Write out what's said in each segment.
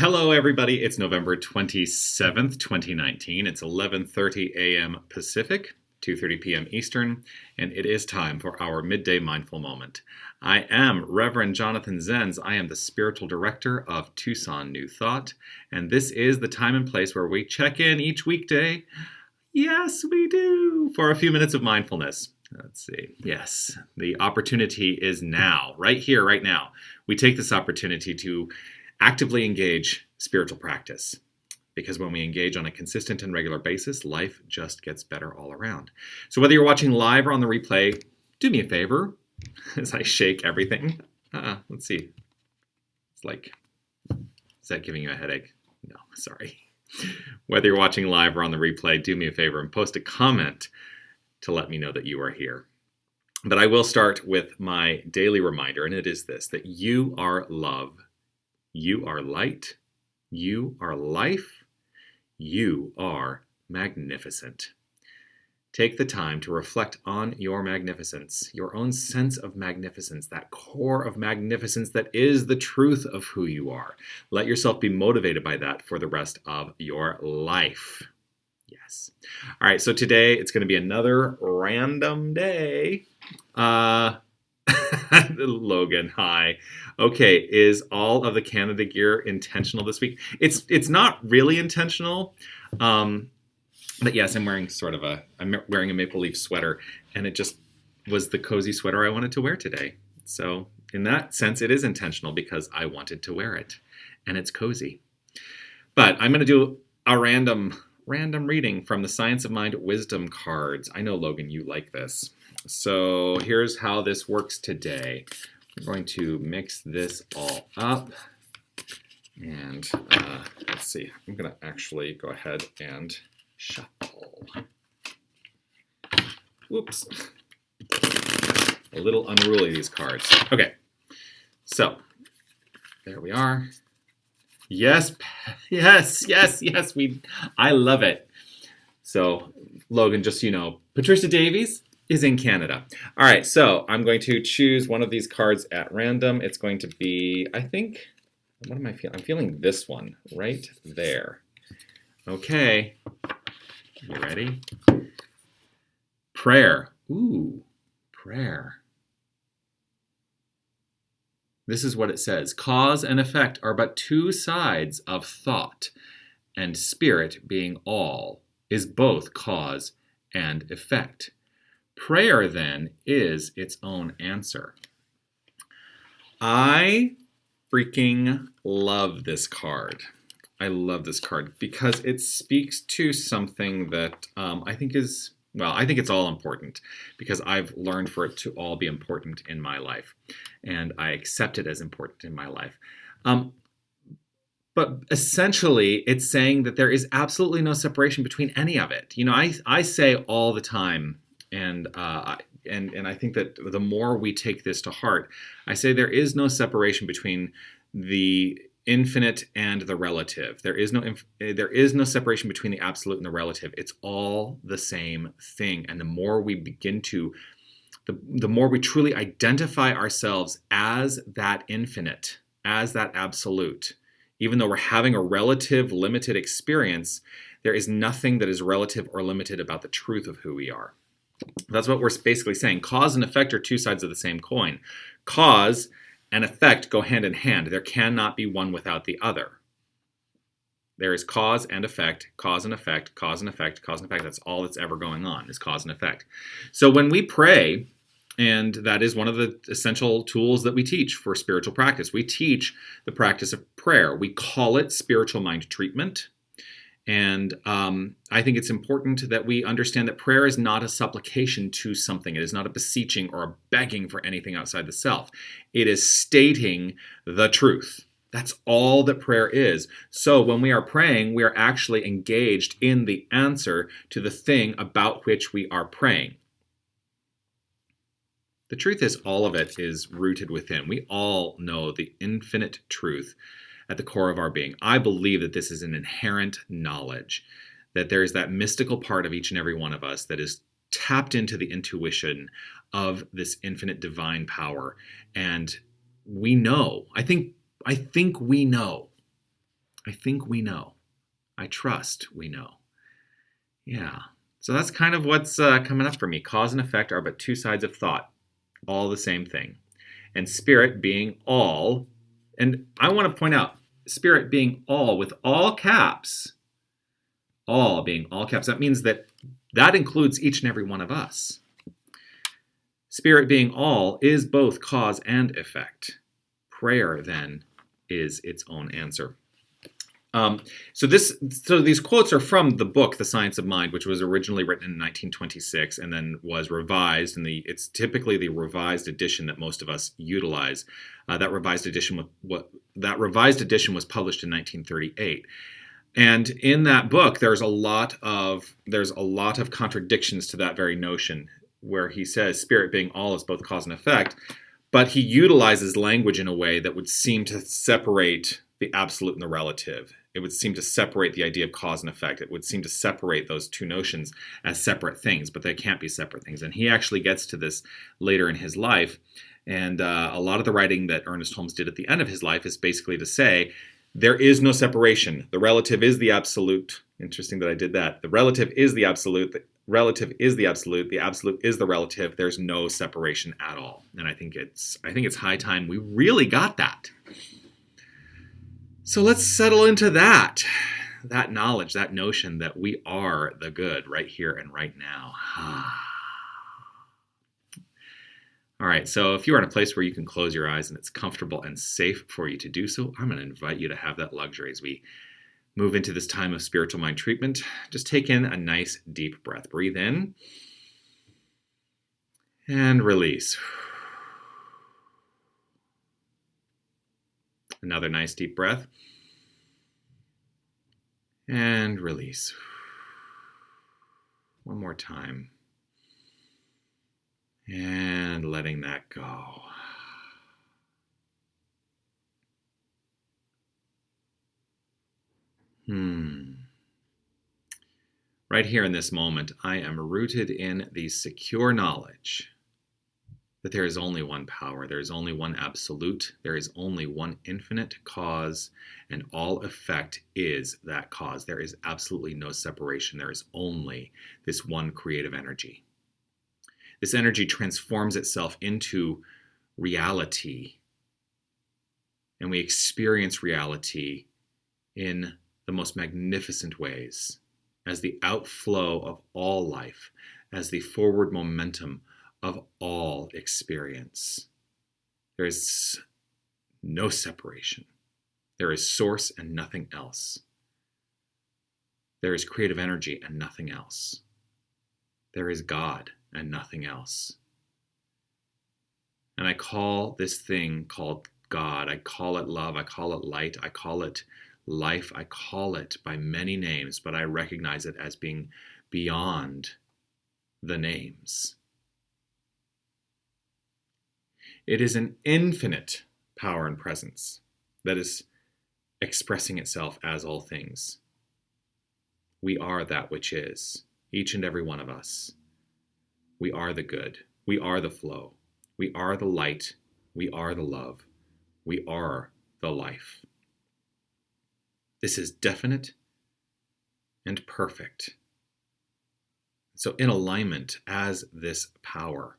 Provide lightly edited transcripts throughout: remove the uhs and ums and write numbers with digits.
Hello, everybody. It's November 27th, 2019. It's 11:30 a.m. Pacific, 2:30 p.m. Eastern, and it is time for our midday mindful moment. I am Reverend Jonathan Zenz. I am the spiritual director of Tucson New Thought, and this is the time and place where we check in each weekday. Yes, we do, for a few minutes of mindfulness. Let's see. Yes, the opportunity is now, right here, right now. We take this opportunity to actively engage spiritual practice, because when we engage on a consistent and regular basis, life just gets better all around. So whether you're watching live or on the replay, do me a favor as I shake everything. Let's see. It's like, is that giving you a headache? No, sorry. Whether you're watching live or on the replay, do me a favor and post a comment to let me know that you are here. But I will start with my daily reminder, and it is this, that you are love. You are light, you are life, you are magnificent. Take the time to reflect on your magnificence, your own sense of magnificence, that core of magnificence that is the truth of who you are. Let yourself be motivated by that for the rest of your life. Yes. All right, so today it's going to be another random day. Logan, hi. Okay, is all of the Canada gear intentional this week? It's not really intentional, but yes, I'm wearing a Maple Leaf sweater, and it just was the cozy sweater I wanted to wear today. So in that sense, it is intentional because I wanted to wear it, and it's cozy. But I'm going to do a random reading from the Science of Mind Wisdom cards. I know, Logan, you like this. So here's how this works today. We're going to mix this all up. And let's see. I'm going to actually go ahead and shuffle. Whoops. A little unruly, these cards. Okay. So there we are. Yes. I love it. So Logan, just so you know, Patricia Davies is in Canada. All right, so I'm going to choose one of these cards at random. It's going to be, I think, what am I feeling? I'm feeling this one right there. Okay, you ready? Prayer. Ooh, prayer. This is what it says. Cause and effect are but two sides of thought, and spirit being all is both cause and effect. Prayer, then, is its own answer. I freaking love this card. I love this card because it speaks to something that I think it's all important, because I've learned for it to all be important in my life, and I accept it as important in my life. But essentially, it's saying that there is absolutely no separation between any of it. You know, I say all the time, and I think that the more we take this to heart, I say there is no separation between the infinite and the relative. There is no separation between the absolute and the relative. It's all the same thing. And the more we the more we truly identify ourselves as that infinite, as that absolute, even though we're having a relative, limited experience, there is nothing that is relative or limited about the truth of who we are. That's what we're basically saying. Cause and effect are two sides of the same coin. Cause and effect go hand in hand. There cannot be one without the other. There is cause and effect, cause and effect, cause and effect, cause and effect. That's all that's ever going on, is cause and effect. So when we pray, and that is one of the essential tools that we teach for spiritual practice, we teach the practice of prayer. We call it spiritual mind treatment. And I think it's important that we understand that prayer is not a supplication to something. It is not a beseeching or a begging for anything outside the self. It is stating the truth. That's all that prayer is. So when we are praying, we are actually engaged in the answer to the thing about which we are praying. The truth is, all of it is rooted within. We all know the infinite truth at the core of our being. I believe that this is an inherent knowledge, that there is that mystical part of each and every one of us that is tapped into the intuition of this infinite divine power. And we know, I think we know I think we know. I trust we know. Yeah. So that's kind of what's coming up for me. Cause and effect are but two sides of thought, all the same thing. And spirit being all, and I want to point out, spirit being all with all caps, all being all caps, that means that includes each and every one of us. Spirit being all is both cause and effect. Prayer, then, is its own answer. So these quotes are from the book The Science of Mind, which was originally written in 1926 and then was revised. It's typically the revised edition that most of us utilize. That revised edition was published in 1938. And in that book, there's a lot of contradictions to that very notion, where he says spirit being all is both cause and effect, but he utilizes language in a way that would seem to separate the absolute and the relative. It would seem to separate the idea of cause and effect. It would seem to separate those two notions as separate things, but they can't be separate things. And he actually gets to this later in his life. And a lot of the writing that Ernest Holmes did at the end of his life is basically to say, there is no separation. The relative is the absolute. Interesting that I did that. The relative is the absolute. The relative is the absolute. The absolute is the relative. There's no separation at all. And I think it's high time we really got that. So let's settle into that knowledge, that notion that we are the good right here and right now. All right, so if you are in a place where you can close your eyes and it's comfortable and safe for you to do so, I'm going to invite you to have that luxury as we move into this time of spiritual mind treatment. Just take in a nice deep breath. Breathe in and release. Another nice deep breath. And release. One more time. And letting that go. Right here in this moment, I am rooted in the secure knowledge that there is only one power, there is only one absolute, there is only one infinite cause, and all effect is that cause. There is absolutely no separation. There is only this one creative energy. This energy transforms itself into reality, and we experience reality in the most magnificent ways, as the outflow of all life, as the forward momentum of all experience. There is no separation. There is source and nothing else. There is creative energy and nothing else. There is God and nothing else. And I call this thing called God, I call it love, I call it light, I call it life, I call it by many names, but I recognize it as being beyond the names. It is an infinite power and presence that is expressing itself as all things. We are that which is, each and every one of us. We are the good. We are the flow. We are the light. We are the love. We are the life. This is definite and perfect. So in alignment as this power,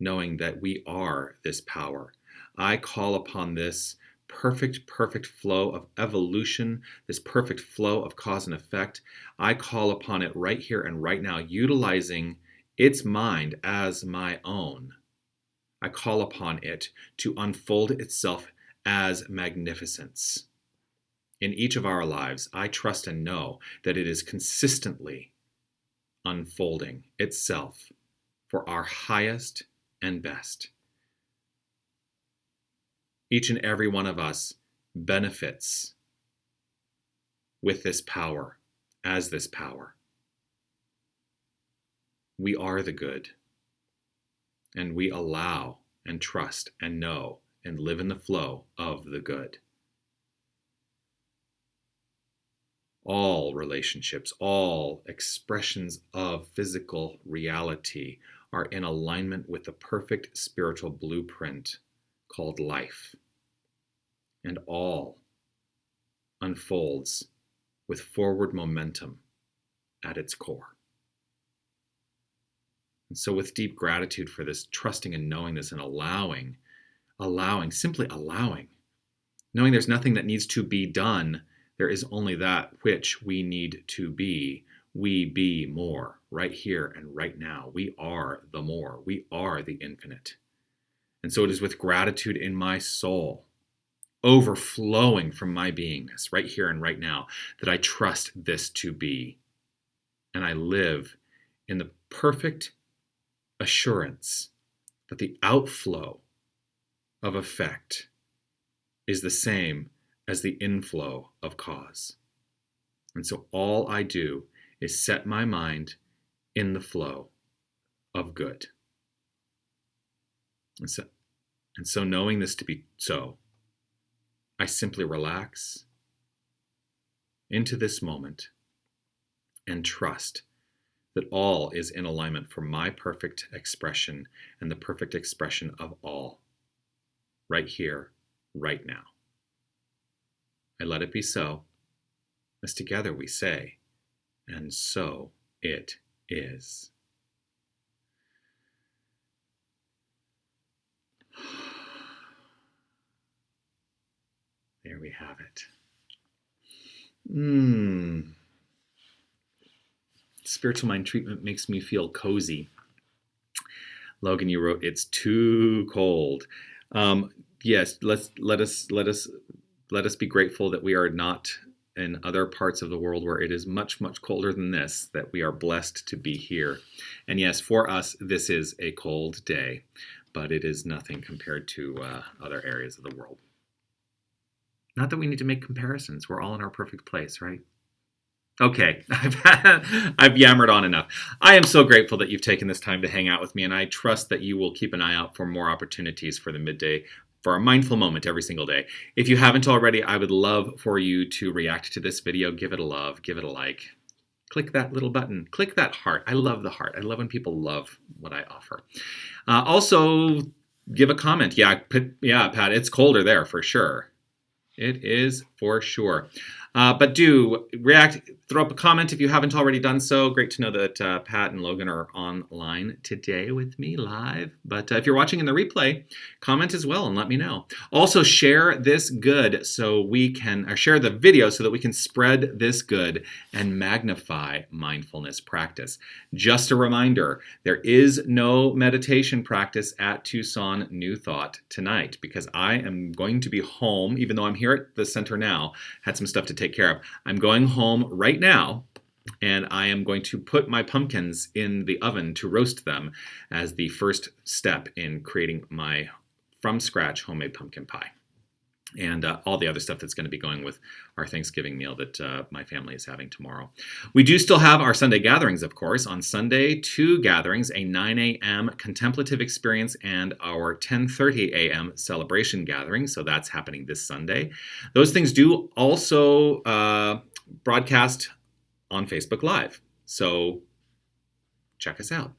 knowing that we are this power, I call upon this perfect flow of evolution, this perfect flow of cause and effect. I call upon it right here and right now, utilizing its mind as my own. I call upon it to unfold itself as magnificence. In each of our lives, I trust and know that it is consistently unfolding itself for our highest and best. Each and every one of us benefits with this power, as this power. We are the good, and we allow and trust and know and live in the flow of the good. All relationships, all expressions of physical reality are in alignment with the perfect spiritual blueprint called life. And all unfolds with forward momentum at its core. And so with deep gratitude for this, trusting and knowing this and allowing, simply allowing, knowing there's nothing that needs to be done, there is only that which we need to be. We be more right here and right now. We are the more. We are the infinite. And so it is with gratitude in my soul, overflowing from my beingness right here and right now, that I trust this to be. And I live in the perfect assurance that the outflow of effect is the same as the inflow of cause. And so all I do is set my mind in the flow of good. And so knowing this to be so, I simply relax into this moment and trust that all is in alignment for my perfect expression and the perfect expression of all, right here, right now. I let it be so, as together we say, and so it is. There we have it. Spiritual mind treatment makes me feel cozy. Logan, you wrote, it's too cold. Yes, let us be grateful that we are not in other parts of the world where it is much, much colder than this, that we are blessed to be here. And yes, for us, this is a cold day, but it is nothing compared to other areas of the world. Not that we need to make comparisons. We're all in our perfect place, right? Okay, I've yammered on enough. I am so grateful that you've taken this time to hang out with me, and I trust that you will keep an eye out for more opportunities for the midday, for a mindful moment every single day. If you haven't already, I would love for you to react to this video, give it a love, give it a like. Click that little button, click that heart. I love the heart. I love when people love what I offer. Also, give a comment. Yeah, Pat, it's colder there for sure. It is for sure. But do react, throw up a comment if you haven't already done so. Great to know that Pat and Logan are online today with me live. But if you're watching in the replay, comment as well and let me know. Also, share this good so we can, or share the video so that we can spread this good and magnify mindfulness practice. Just a reminder, there is no meditation practice at Tucson New Thought tonight because I am going to be home, even though I'm here at the center now, had some stuff to take care of. I'm going home right now, and I am going to put my pumpkins in the oven to roast them as the first step in creating my from scratch homemade pumpkin pie. And all the other stuff that's going to be going with our Thanksgiving meal that my family is having tomorrow. We do still have our Sunday gatherings, of course. On Sunday, 2 gatherings, a 9 a.m. contemplative experience and our 10:30 a.m. celebration gathering. So that's happening this Sunday. Those things do also broadcast on Facebook Live. So check us out.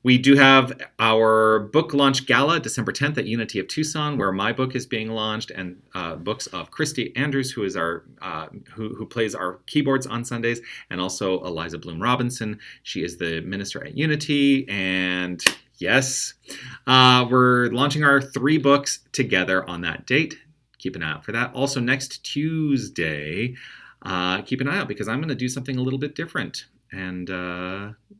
We do have our book launch gala December 10th at Unity of Tucson, where my book is being launched, and books of Christy Andrews, who is our who plays our keyboards on Sundays, and also Eliza Bloom Robinson. She is the minister at Unity, and yes, we're launching our 3 books together on that date. Keep an eye out for that. Also, next Tuesday, keep an eye out because I'm going to do something a little bit different. And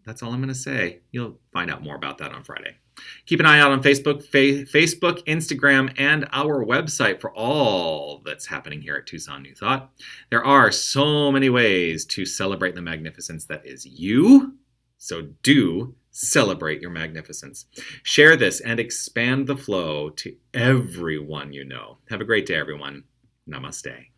that's all I'm going to say. You'll find out more about that on Friday. Keep an eye out on Facebook, Instagram, and our website for all that's happening here at Tucson New Thought. There are so many ways to celebrate the magnificence that is you. So do celebrate your magnificence. Share this and expand the flow to everyone you know. Have a great day, everyone. Namaste.